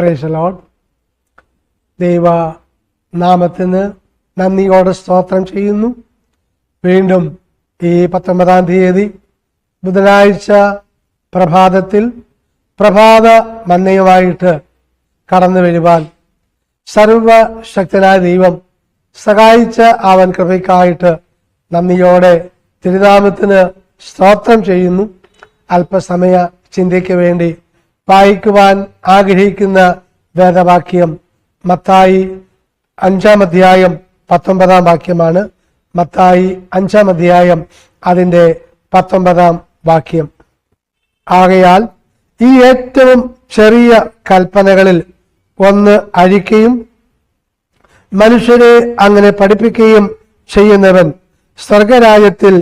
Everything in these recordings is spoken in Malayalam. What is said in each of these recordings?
Praise the Lord. ദൈവ നാമത്തിന് നന്ദിയോടെ സ്തോത്രം ചെയ്യുന്നു. വീണ്ടും ഈ 19-ാം തീയതി ബുധനാഴ്ച പ്രഭാതത്തിൽ പ്രഭാത മന്നയുമായിട്ട് കടന്നു വരുവാൻ സർവശക്തനായ ദൈവം സഹായിച്ച അവൻ കൃപയ്ക്കായിട്ട് നന്ദിയോടെ തിരുനാമത്തിന് സ്തോത്രം ചെയ്യുന്നു. അല്പസമയ ചിന്തയ്ക്ക് വേണ്ടി വായിക്കുവാൻ ആഗ്രഹിക്കുന്ന വേദവാക്യം മത്തായി 5-ാം അധ്യായം 19-ാം വാക്യമാണ്. മത്തായി 5-ാം അധ്യായം അതിൻ്റെ 19-ാം വാക്യം. ആകയാൽ ഈ ഏറ്റവും ചെറിയ കൽപ്പനകളിൽ ഒന്ന് അഴിക്കുകയും മനുഷ്യരെ അങ്ങനെ പഠിപ്പിക്കുകയും ചെയ്യുന്നവൻ സ്വർഗരാജ്യത്തിൽ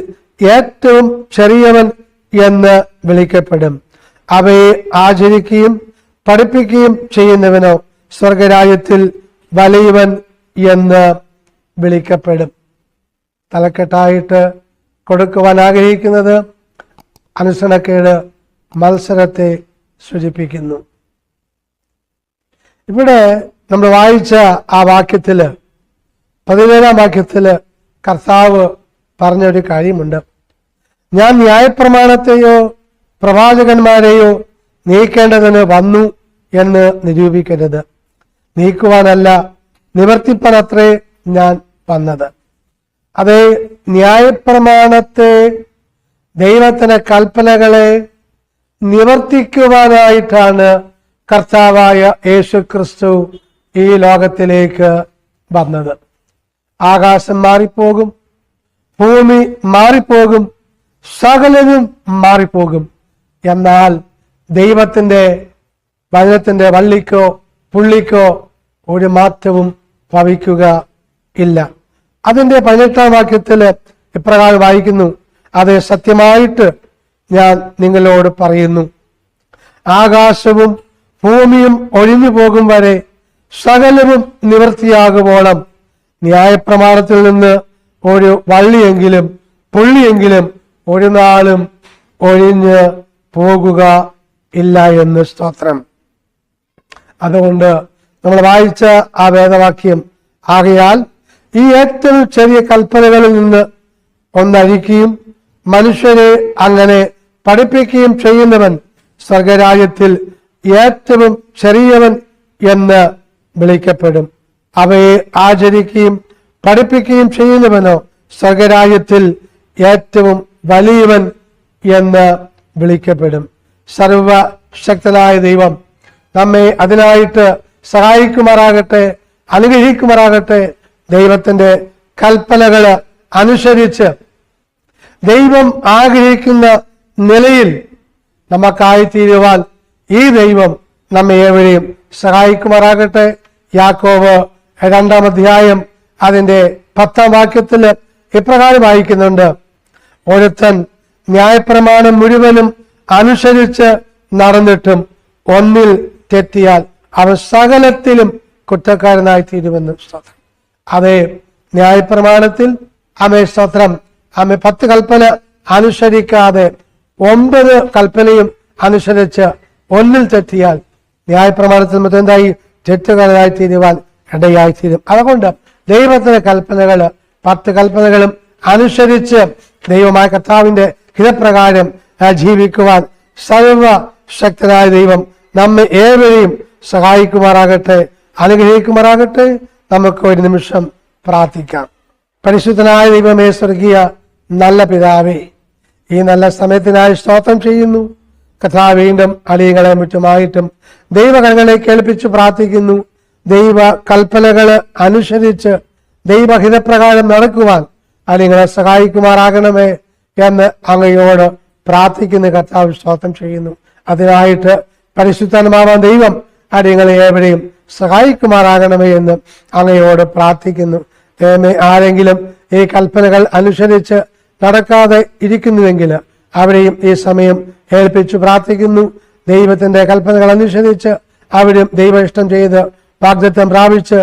ഏറ്റവും ചെറിയവൻ എന്ന് വിളിക്കപ്പെടും. അവയെ ആചരിക്കുകയും പഠിപ്പിക്കുകയും ചെയ്യുന്നവനോ സ്വർഗരാജ്യത്തിൽ വലിയവൻ എന്ന് വിളിക്കപ്പെടും. തലക്കെട്ടായിട്ട് കൊടുക്കുവാൻ ആഗ്രഹിക്കുന്നത് അനുസരണക്കേട് മത്സരത്തെ സൂചിപ്പിക്കുന്നു. ഇവിടെ നമ്മൾ വായിച്ച ആ വാക്യത്തില് 17-ാം വാക്യത്തില് കർത്താവ് പറഞ്ഞൊരു കാര്യമുണ്ട്. ഞാൻ ന്യായപ്രമാണത്തെയോ പ്രവാചകന്മാരെയോ നീക്കേണ്ടതിന് വന്നു എന്ന് നിരൂപിക്കരുത്. നീക്കുവാനല്ല, നിവർത്തിപ്പാനത്രേ ഞാൻ വന്നത്. അതേ, ന്യായപ്രമാണത്തെ, ദൈവത്തിന്റെ കൽപ്പനകളെ നിവർത്തിക്കുവാനായിട്ടാണ് കർത്താവായ യേശു ക്രിസ്തു ഈ ലോകത്തിലേക്ക് വന്നത്. ആകാശം മാറിപ്പോകും, ഭൂമി മാറിപ്പോകും, സകലവും മാറിപ്പോകും. എന്നാൽ ദൈവത്തിന്റെ വചനത്തിന്റെ വള്ളിക്കോ പുള്ളിക്കോ ഒരു മാറ്റവും ഭവിക്കുക ഇല്ല. അതിന്റെ 18-ാം വാക്യത്തിൽ ഇപ്രകാരം വായിക്കുന്നു: അത് സത്യമായിട്ട് ഞാൻ നിങ്ങളോട് പറയുന്നു, ആകാശവും ഭൂമിയും ഒഴിഞ്ഞു പോകും വരെ സകലവും നിവൃത്തിയാകുവോളം ന്യായപ്രമാണത്തിൽ നിന്ന് ഒരു വള്ളിയെങ്കിലും പുള്ളിയെങ്കിലും ഒരു നാളും ഒഴിഞ്ഞ് പോകുക ഇല്ല എന്ന് സ്തോത്രം. അതുകൊണ്ട് നമ്മൾ വായിച്ച ആ വേദവാക്യം, ആകയാൽ ഈ ഏറ്റവും ചെറിയ കൽപ്പനകളിൽ നിന്ന് ഒന്നഴിക്കുകയും മനുഷ്യരെ അങ്ങനെ പഠിപ്പിക്കുകയും ചെയ്യുന്നവൻ സ്വർഗരാജ്യത്തിൽ ഏറ്റവും ചെറിയവൻ എന്ന് വിളിക്കപ്പെടും. അവയെ ആചരിക്കുകയും പഠിപ്പിക്കുകയും ചെയ്യുന്നവനോ സ്വർഗരാജ്യത്തിൽ ഏറ്റവും വലിയവൻ എന്ന് വിളിക്കപ്പെടും. സർവശക്തനായ ദൈവം നമ്മെ അതിനായിട്ട് സഹായിക്കുമാറാകട്ടെ, അനുഗ്രഹിക്കുമാറാകട്ടെ. ദൈവത്തിന്റെ കൽപ്പനകൾ അനുസരിച്ച് ദൈവം ആഗ്രഹിക്കുന്ന നിലയിൽ നമുക്കായിത്തീരുവാൻ ഈ ദൈവം നമ്മെ ഏവരെയും സഹായിക്കുമാറാകട്ടെ. യാക്കോബ് 2-ാം അധ്യായം അതിന്റെ 10-ാം വാക്യത്തിൽ ഇപ്രകാരം വായിക്കുന്നുണ്ട്: ഒരുത്തൻ ന്യായപ്രമാണം മുഴുവനും അനുസരിച്ച് നടന്നിട്ടും ഒന്നിൽ തെറ്റിയാൽ അവൻ സകലത്തിലും കുറ്റക്കാരനായി തീരുമെന്ന് സ്തോത്രം. അതേ, ന്യായപ്രമാണത്തിൽ സ്തോത്രം 10 കൽപ്പന അനുസരിക്കാതെ 9 കൽപ്പനയും അനുസരിച്ച് ഒന്നിൽ തെറ്റിയാൽ ന്യായപ്രമാണത്തിൽ മൊത്തം എന്തായി? തെറ്റുകാരനായി തീരുവാൻ ഇടയായിത്തീരും. അതുകൊണ്ട് ദൈവത്തിന്റെ കൽപ്പനകൾ 10 കൽപ്പനകളും അനുസരിച്ച് ദൈവമായ കർത്താവിന്റെ ഹിതപ്രകാരം ജീവിക്കുവാൻ സർവശക്തനായ ദൈവം നമ്മെ ഏവരെയും സഹായിക്കുമാറാകട്ടെ, അനുഗ്രഹിക്കുമാറാകട്ടെ. നമുക്ക് ഒരു നിമിഷം പ്രാർത്ഥിക്കാം. പരിശുദ്ധനായ ദൈവമേ, സ്വർഗീയ നല്ല പിതാവേ, ഈ നല്ല സമയത്തിനായി സ്തോത്രം ചെയ്യുന്നു. കർത്താവേ, വീണ്ടും അടിയങ്ങളെ മറ്റുമായിട്ടും ദൈവകരങ്ങളെ കേൾപ്പിച്ച് പ്രാർത്ഥിക്കുന്നു. ദൈവ കൽപ്പനകൾ അനുസരിച്ച് ദൈവഹിതപ്രകാരം നടക്കുവാൻ അടിയങ്ങളെ സഹായിക്കുമാറാകണമേ എന്ന് അങ്ങയോട് പ്രാർത്ഥിക്കുന്ന കർത്താവ് സ്തോത്രം ചെയ്യുന്നു. അതിനായിട്ട് പരിശുദ്ധനാമം ദൈവം അടിയങ്ങളെ ഏവരെയും സഹായിക്കുമാറാകണമേ എന്ന് അങ്ങയോട് പ്രാർത്ഥിക്കുന്നു. ദൈവമേ, ആരെങ്കിലും ഈ കൽപ്പനകൾ അനുസരിച്ച് നടക്കാതെ ഇരിക്കുന്നുവെങ്കിൽ അവരെയും ഈ സമയം ഏൽപ്പിച്ചു പ്രാർത്ഥിക്കുന്നു. ദൈവത്തിന്റെ കൽപ്പനകൾ അനുസരിച്ച് അവരും ദൈവ ഇഷ്ടം ചെയ്ത് വാഗ്ദത്തം പ്രാപിച്ച്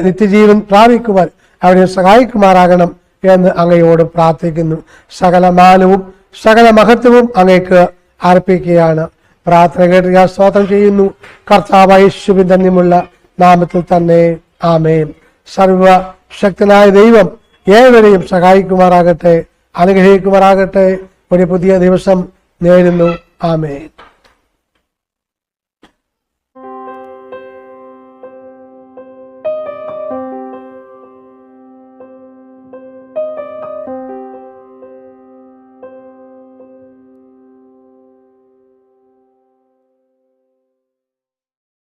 നിത്യജീവൻ പ്രാപിക്കുവാൻ അവരെ സഹായിക്കുമാറാകണം എന്ന് അങ്ങയോട് പ്രാർത്ഥിക്കുന്നു. സകല മാനവും സകല മഹത്വവും അങ്ങേക്ക് അർപ്പിക്കുകയാണ്. പ്രാർത്ഥന കേട്ട് ഞാൻ സ്തോത്രം ചെയ്യുന്നു. കർത്താവായ യേശുവിൻ ധന്യമുള്ള നാമത്തിൽ തന്നെ ആമേൻ. സർവശക്തനായ ദൈവം ഏവരെയും സഹായിക്കുമാറാകട്ടെ, അനുഗ്രഹിക്കുമാറാകട്ടെ. ഒരു പുതിയ ദിവസം നേരുന്നു. ആമേൻ.